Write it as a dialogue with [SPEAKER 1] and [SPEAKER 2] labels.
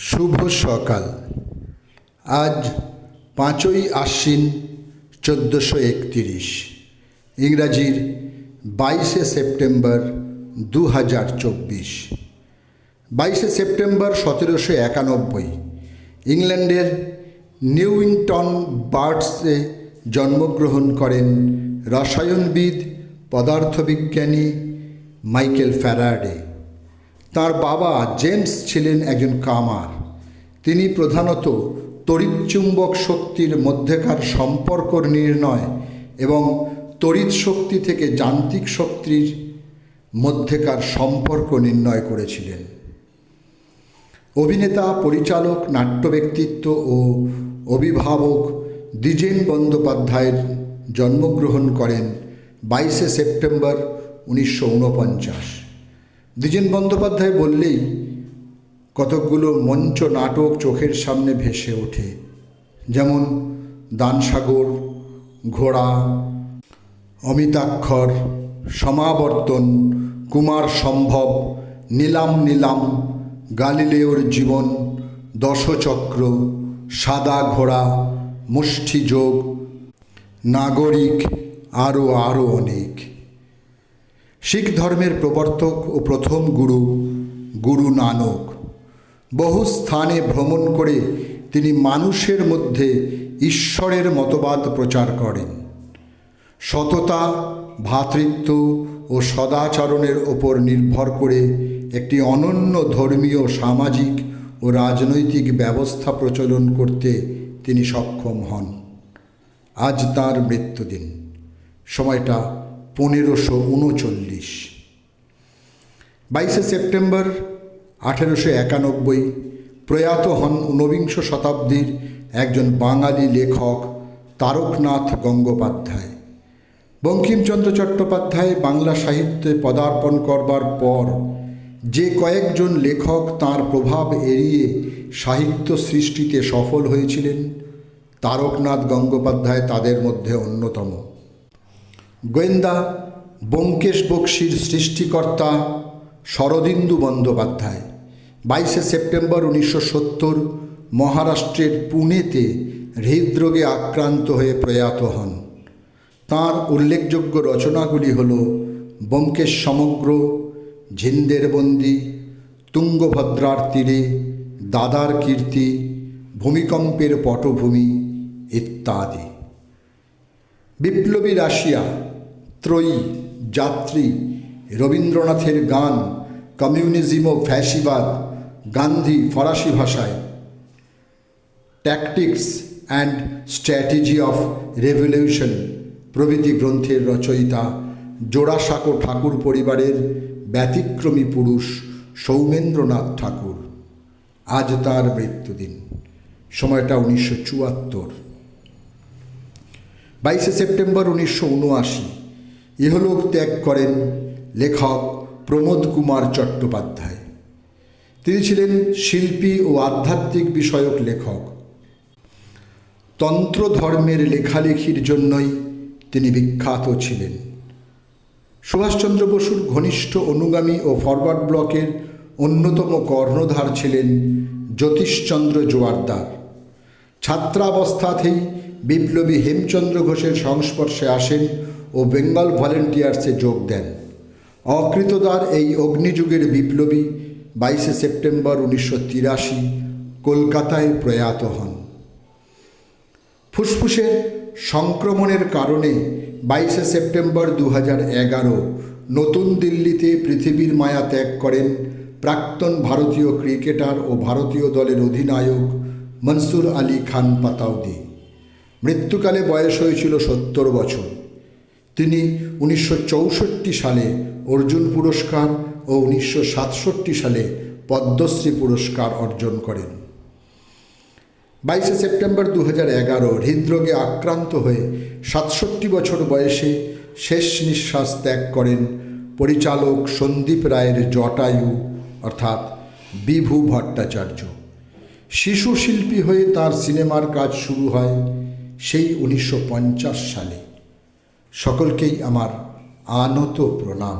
[SPEAKER 1] শুভ সকাল। আজ 5ই আশ্বিন 1431, ইংরাজির 22শে September 2024। 22শে September 1791 ইংল্যান্ডের নিউইংটন বার্ডসে জন্মগ্রহণ করেন রসায়নবিদ পদার্থবিজ্ঞানী মাইকেল ফ্যারাডে। তার বাবা জেমস ছিলেন একজন কামার। তিনি প্রধানত তড়িৎচুম্বক শক্তির মধ্যেকার সম্পর্ক নির্ণয় এবং তড়িৎ শক্তি থেকে যান্ত্রিক শক্তির মধ্যেকার সম্পর্ক নির্ণয় করেছিলেন। অভিনেতা, পরিচালক, নাট্য ব্যক্তিত্ব ও অভিভাবক দ্বিজেন বন্দ্যোপাধ্যায়ের জন্মগ্রহণ করেন 22শে সেপ্টেম্বর 1949। দ্বিজেন বন্দ্যোপাধ্যায় বললেই কতকগুলো মঞ্চ নাটক চোখের সামনে ভেসে ওঠে, যেমন দানসাগর, ঘোড়া, অমিতাক্ষর, সমাবর্তন, কুমার সম্ভব, নীলাম নীলাম, গালিলেওর জীবন, দশচক্র, সাদা ঘোড়া, মুষ্টিযোগ, নাগরিক, আরও অনেক। শিখ ধর্মের প্রবর্তক ও প্রথম গুরু নানক। বহু স্থানে ভ্রমণ করে তিনি মানুষের মধ্যে ঈশ্বরের মতবাদ প্রচার করেন। সততা, ভ্রাতৃত্ব ও সদাচরণের ওপর নির্ভর করে একটি অনন্য ধর্মীয়, সামাজিক ও রাজনৈতিক ব্যবস্থা প্রচলন করতে তিনি সক্ষম হন। আজ তাঁর মৃত্যুদিন। সময়টা 1539। 22শে সেপ্টেম্বর 1891 প্রয়াত হন ঊনবিংশ শতাব্দীর একজন বাঙালি লেখক তারকনাথ গঙ্গোপাধ্যায়। বঙ্কিমচন্দ্র চট্টোপাধ্যায় বাংলা সাহিত্যে পদার্পণ করবার পর যে কয়েকজন লেখক তাঁর প্রভাব এড়িয়ে সাহিত্য সৃষ্টিতে সফল হয়েছিলেন, তারকনাথ গঙ্গোপাধ্যায় তাদের মধ্যে অন্যতম। গোয়েন্দা ব্যোমকেশ বক্সীর সৃষ্টিকর্তা শরদিন্দু বন্দ্যোপাধ্যায় 22শে সেপ্টেম্বর 1970 মহারাষ্ট্রের পুনেতে হৃদরোগে আক্রান্ত হয়ে প্রয়াত হন। তাঁর উল্লেখযোগ্য রচনাগুলি হল ব্যোমকেশ সমগ্র, ঝিন্দের বন্দি, তুঙ্গভদ্রার তীরে, দাদার কীর্তি, ভূমিকম্পের পটভূমি ইত্যাদি। বিপ্লবী রাশিয়া, ত্রয়ী, যাত্রী, রবীন্দ্রনাথের গান, কমিউনিজম ও ফ্যাসিবাদ, গান্ধী ফরাসি ভাষায়, tactics and strategy of revolution প্রভৃতি গ্রন্থের রচয়িতা জোড়াসাঁকো ঠাকুর পরিবারের ব্যতিক্রমী পুরুষ সৌমেন্দ্রনাথ ঠাকুর। আজ তাঁর মৃত্যুদিন। সময়টা 1974। 22শে সেপ্টেম্বর 1979 ইহলোক ত্যাগ করেন লেখক প্রমোদ কুমার চট্টোপাধ্যায়। তিনি ছিলেন শিল্পী ও আধ্যাত্মিক বিষয়ক লেখক। তন্ত্র ধর্মের লেখালেখির জন্যই তিনি বিখ্যাত ছিলেন। সুভাষচন্দ্র বসুর ঘনিষ্ঠ অনুগামী ও ফরওয়ার্ড ব্লকের অন্যতম কর্ণধার ছিলেন জ্যোতিষচন্দ্র জোয়ারদার। ছাত্রাবস্থাতেই বিপ্লবী হেমচন্দ্র ঘোষের সংস্পর্শে আসেন ও বেঙ্গল ভলেন্টিয়ার্সে যোগ দেন। অকৃতদার এই অগ্নিযুগের বিপ্লবী 22শে সেপ্টেম্বর 1983 কলকাতায় প্রয়াত হন। ফুসফুসের সংক্রমণের কারণে 22শে সেপ্টেম্বর 2011 নতুন দিল্লিতে পৃথিবীর মায়া ত্যাগ করেন প্রাক্তন ভারতীয় ক্রিকেটার ও ভারতীয় দলের অধিনায়ক মনসুর আলী খান পাতাউদি। মৃত্যুকালে বয়স হয়েছিল 70 বছর। তিনি 1964 সালে অর্জুন পুরস্কার ও 1967 সালে পদ্মশ্রী পুরস্কার অর্জন করেন। 22শে সেপ্টেম্বর 2011 হৃদরোগে আক্রান্ত হয়ে 67 বছর বয়সে শেষ নিঃশ্বাস ত্যাগ করেন পরিচালক সন্দীপ রায়ের জটায়ু অর্থাৎ বিভু ভট্টাচার্য। শিশু শিল্পী হয়ে তার সিনেমার কাজ শুরু হয় সেই 1950 সালে। সকলকেই আমার আনত প্রণাম।